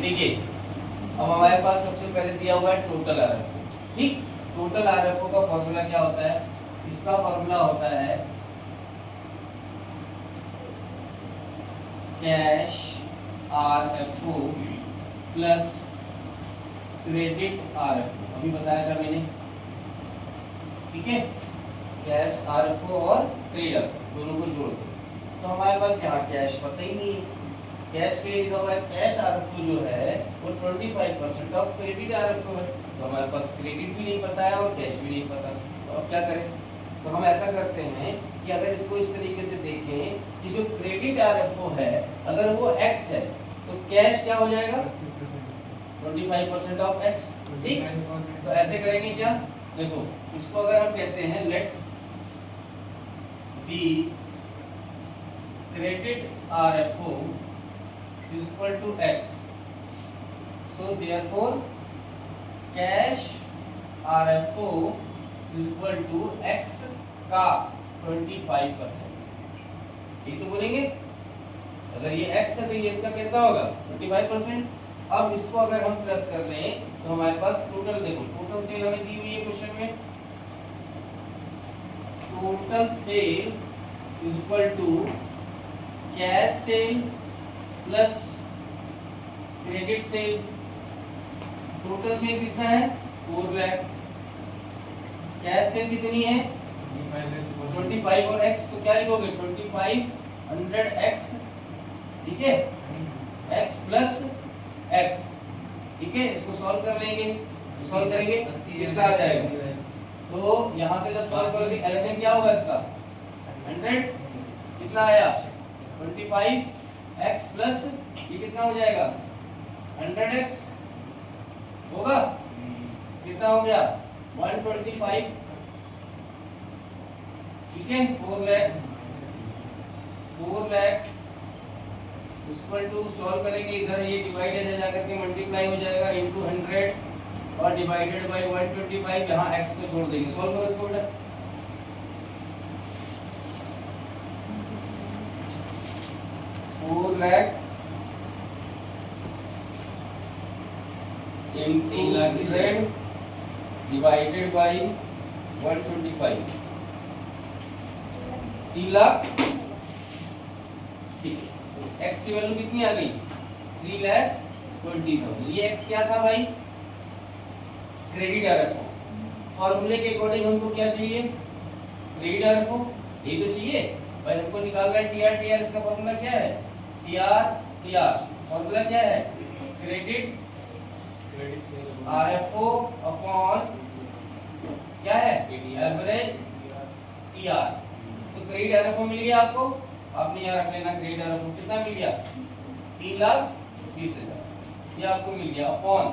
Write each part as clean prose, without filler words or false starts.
देखिए अब हमारे पास सबसे पहले दिया हुआ है टोटल आरएफओ। ठीक, टोटल आरएफओ का फॉर्मूला क्या होता है? इसका फॉर्मूला होता है cash RFO plus credit RFO. अभी बताया था मैंने, ठीक है, कैश आरएफओ और क्रेडिट दोनों को जोड़ दो। तो हमारे पास यहाँ कैश पता ही नहीं है, कैश के लिए लिखा हुआ है कैश आरएफओ जो है वो 25% ऑफ क्रेडिट आरएफओ है। तो हमारे पास क्रेडिट भी नहीं पता है और कैश भी नहीं पता, तो अब क्या करें? तो हम ऐसा करते हैं कि अगर इसको इस तरीके से देखें कि जो क्रेडिट आरएफओ है अगर वो x है तो कैश क्या हो जाएगा? 25% ऑफ x। ठीक, तो ऐसे करेंगे क्या? देखो इसको अगर हम कहते हैं let the credit RFO is equal to x, so therefore cash RFO is equal to x का 25%। ठीक तो बोलेंगे, अगर ये x है तो ये इसका कितना होगा? 25%। अब इसको अगर हम प्लस कर लें तो हमारे पास टोटल, देखो टोटल सेल हमें दी हुई है क्वेश्चन में, total sale is equal to cash cell plus credit sale. Total sale कितना है? 4 लाख। कैश सेल कितनी है? 25 और x तो क्या लिखोगे? 2500x, ठीक है, x प्लस x, ठीक है। इसको सॉल्व कर लेंगे, सॉल्व करेंगे कितना आ जाएगा? तो यहाँ से जब सॉल्व करोगे एलसीएम क्या होगा इसका? 100, कितना आया? 25x प्लस ये कितना हो जाएगा? 100x होगा, कितना हो गया? 125, ठीक है। 4 लाख इक्वल टू, सॉल्व करेंगे इधर ये डिवाइडेड है जाकर के मल्टीप्लाई हो जाएगा इनटू 100 और डिवाइडेड बाय 125, यहाँ x को छोड़ देंगे। सॉल्व करो इसको बेटा। 4 lakh into 100 divided by 125, 3 lakh. ठीक है, x की वैल्यू कितनी आ गई? 3,20,000। ये x क्या था भाई? Credit RFO. फॉर्मूले के अकॉर्डिंग हमको क्या चाहिए? क्रेडिट आरएफओ, यही तो चाहिए भाई। हमको निकालना है टीआर। इसका फॉर्मूला क्या है? टीआर फॉर्मूला क्या है? क्रेडिट आरएफओ अपॉन क्या है? Average TR. तो क्रेडिट आरएफओ मिल गया आपको, आपने यहाँ रख लेना क्रेडिट आरएफओ कितना मिल गया? 3,20,000, ये आपको मिल गया अपॉन,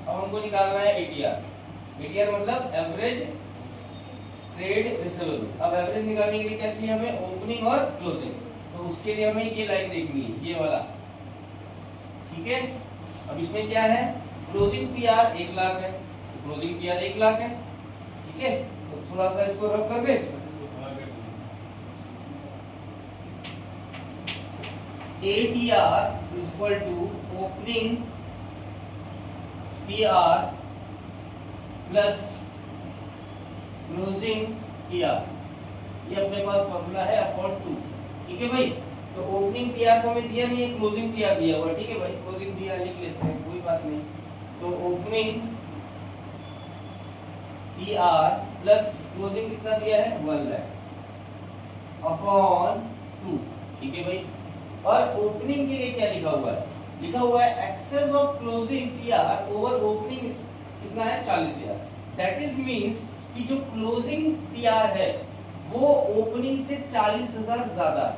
अब हमको निकालना है एटीआर। एटीआर मतलब एवरेज ट्रेड रिसीवेबल। अब एवरेज निकालने के लिए क्या चाहिए हमें? ओपनिंग और क्लोजिंग। तो उसके लिए हमें ये लाइन देखनी है, ये वाला, ठीक है। अब इसमें क्या है? क्लोजिंग टीआर 1 लाख है, क्लोजिंग टीआर 1 लाख है, ठीक है। तो थोड़ा सा इसको रब कर दे। ATR equal to opening PR plus closing PR, ये अपने पास फॉर्मूला है अपॉन 2, ठीक है भाई। तो ओपनिंग PR को हमें दिया नहीं है, क्लोजिंग PR दिया हुआ, ठीक है भाई। क्लोजिंग PR लिख लेते हैं, कोई बात नहीं। तो ओपनिंग PR प्लस क्लोजिंग कितना दिया है? 1 लाख अपॉन 2, ठीक है भाई। और ओपनिंग के लिए क्या लिखा हुआ है? लिखा हुआ है excess of closing TR over opening कितना है? 40,000। दैट इज मींस कि जो क्लोजिंग टीआर है वो ओपनिंग से 40,000 ज्यादा है,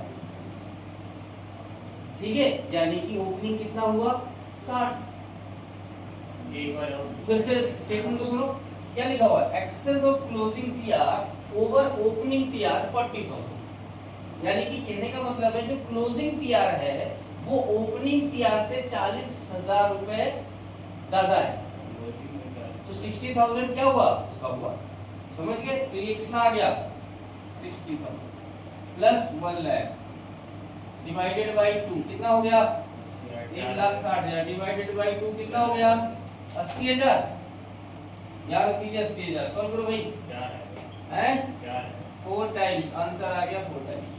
ठीक है। यानी कि ओपनिंग कितना हुआ? 60। फिर से स्टेटमेंट को सुनो, क्या लिखा हुआ है? Excess of closing TR over opening TR 40,000। यानी कि कहने का मतलब है जो क्लोजिंग टीआर है वो ओपनिंग टीआर से 40,000 रुपए ज्यादा है। तो 60,000 क्या हुआ? उसका हुआ, समझ गए? तो ये कितना आ गया? 60,000 प्लस 1 लाख डिवाइडेड बाय 2 कितना हो गया? 1,60,000 डिवाइडेड बाई 2 कितना हो गया 80,000। याद कीजिए 80,000। सॉल्व करो भाई। 4 हैं 4 4 टाइम्स आंसर आ गया 4 टाइम्स।